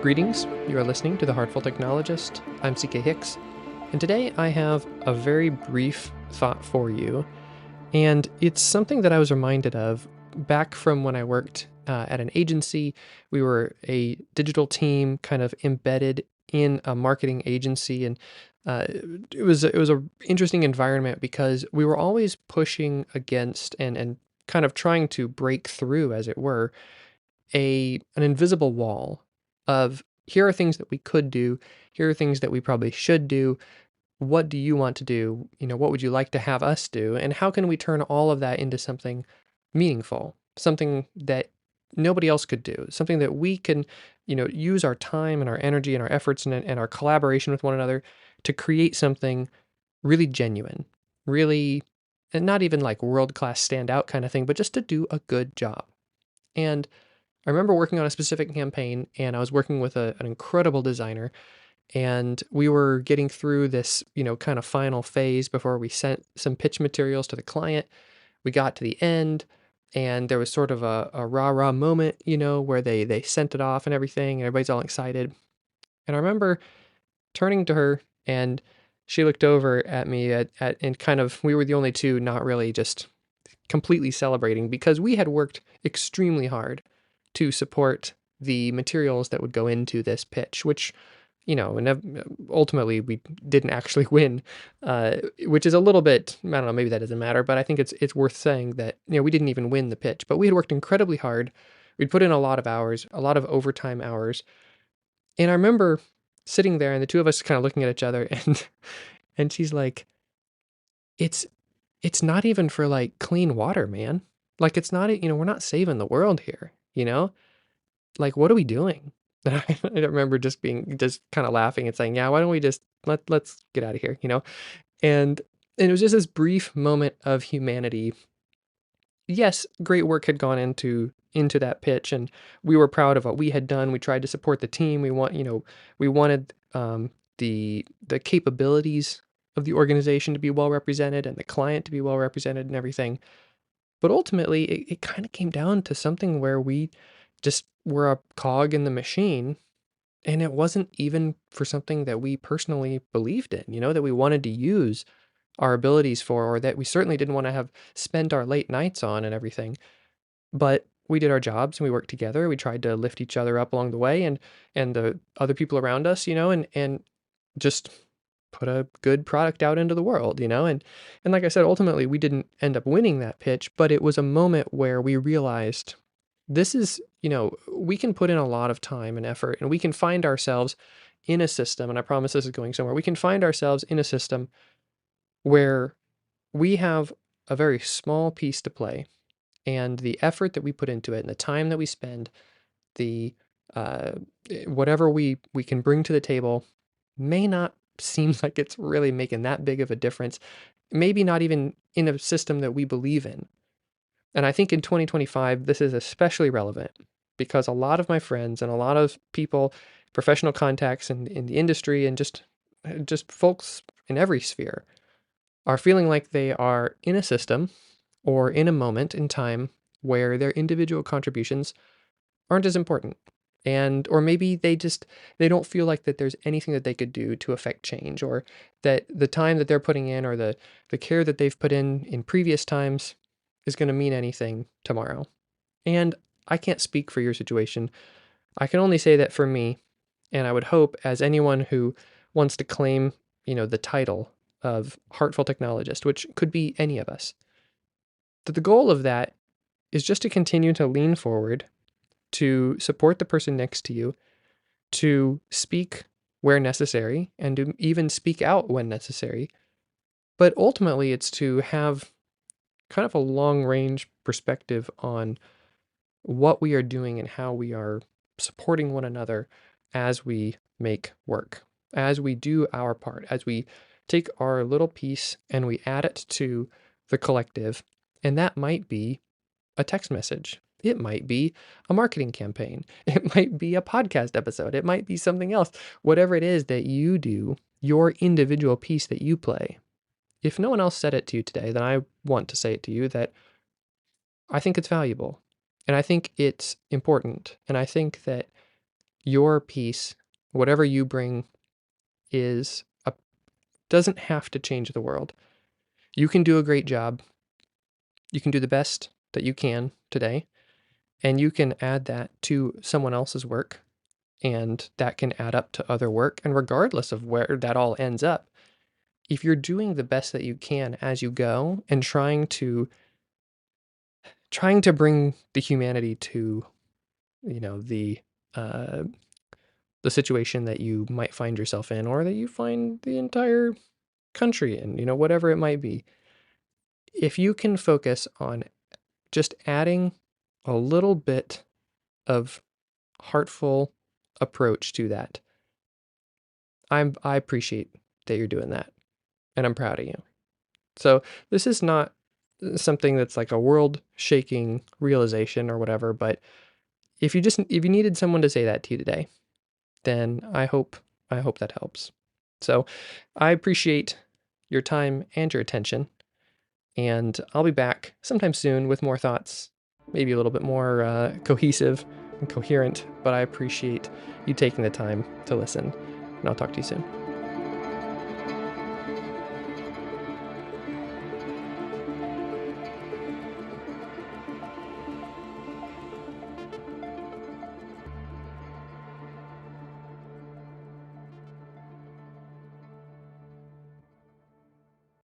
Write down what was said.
Greetings, you are listening to The Heartful Technologist. I'm CK Hicks, and today I have a very brief thought for you, and it's something that I was reminded of back from when I worked at an agency. We were a digital team kind of embedded in a marketing agency, and it was a interesting environment because we were always pushing against and kind of trying to break through, as it were, an invisible wall of here are things that we could do, here are things that we probably should do. What do you want to do? What would you like to have us do? And how can we turn all of that into something meaningful, something that nobody else could do, something that we can, use our time and our energy and our efforts and our collaboration with one another to create something really genuine, really, and not even like world class standout kind of thing, but just to do a good job. And I remember working on a specific campaign, and I was working with an incredible designer, and we were getting through this, kind of final phase before we sent some pitch materials to the client. We got to the end, and there was sort of a rah-rah moment, where they sent it off and everything, and everybody's all excited. And I remember turning to her, and she looked over at me and kind of, we were the only two not really just completely celebrating because we had worked extremely hard to support the materials that would go into this pitch, which, ultimately we didn't actually win, which is a little bit, I don't know, maybe that doesn't matter, but I think it's worth saying that, we didn't even win the pitch, but we had worked incredibly hard. We'd put in a lot of hours, a lot of overtime hours. And I remember sitting there and the two of us kind of looking at each other and she's like, it's it's not even for like clean water, man. Like it's not, we're not saving the world here, Like what are we doing? And I remember just kind of laughing and saying, yeah, why don't we just let's get out of here? And it was just this brief moment of humanity. Yes, great work had gone into that pitch, and we were proud of what we had done. We tried to support the team. We wanted the capabilities of the organization to be well represented and the client to be well represented and everything. But ultimately, it kind of came down to something where we just were a cog in the machine, and it wasn't even for something that we personally believed in, that we wanted to use our abilities for, or that we certainly didn't want to have spent our late nights on and everything. But we did our jobs and we worked together. We tried to lift each other up along the way and the other people around us, and just put a good product out into the world, and like I said, ultimately we didn't end up winning that pitch, but it was a moment where we realized this is, we can put in a lot of time and effort and we can find ourselves in a system, and I promise this is going somewhere. We can find ourselves in a system where we have a very small piece to play, and the effort that we put into it and the time that we spend, the uh, whatever we can bring to the table may not seem like it's really making that big of a difference. Maybe not even in a system that we believe in. And I think in 2025, this is especially relevant because a lot of my friends and a lot of people, professional contacts in the industry and just folks in every sphere are feeling like they are in a system or in a moment in time where their individual contributions aren't as important. And or maybe they don't feel like that there's anything that they could do to affect change, or that the time that they're putting in or the care that they've put in previous times is going to mean anything tomorrow. And I can't speak for your situation. I can only say that for me, and I would hope as anyone who wants to claim, the title of heartful technologist, which could be any of us, that the goal of that is just to continue to lean forward, to support the person next to you, to speak where necessary, and to even speak out when necessary. But ultimately, it's to have kind of a long range perspective on what we are doing and how we are supporting one another as we make work, as we do our part, as we take our little piece and we add it to the collective. And that might be a text message. It might be a marketing campaign. It might be a podcast episode. It might be something else. Whatever it is that you do, your individual piece that you play. If no one else said it to you today, then I want to say it to you that I think it's valuable and I think it's important. And I think that your piece, whatever you bring, is a doesn't have to change the world. You can do a great job. You can do the best that you can today, and you can add that to someone else's work, and that can add up to other work. And regardless of where that all ends up, if you're doing the best that you can as you go and trying to bring the humanity to, you know, uh, the situation that you might find yourself in, or that you find the entire country in, whatever it might be. If you can focus on just adding a little bit of heartful approach to that, I appreciate that you're doing that, and I'm proud of you. So this is not something that's like a world-shaking realization or whatever, but if you needed someone to say that to you today, then I hope that helps. So I appreciate your time and your attention, and I'll be back sometime soon with more thoughts, maybe a little bit more cohesive and coherent, but I appreciate you taking the time to listen, and I'll talk to you soon.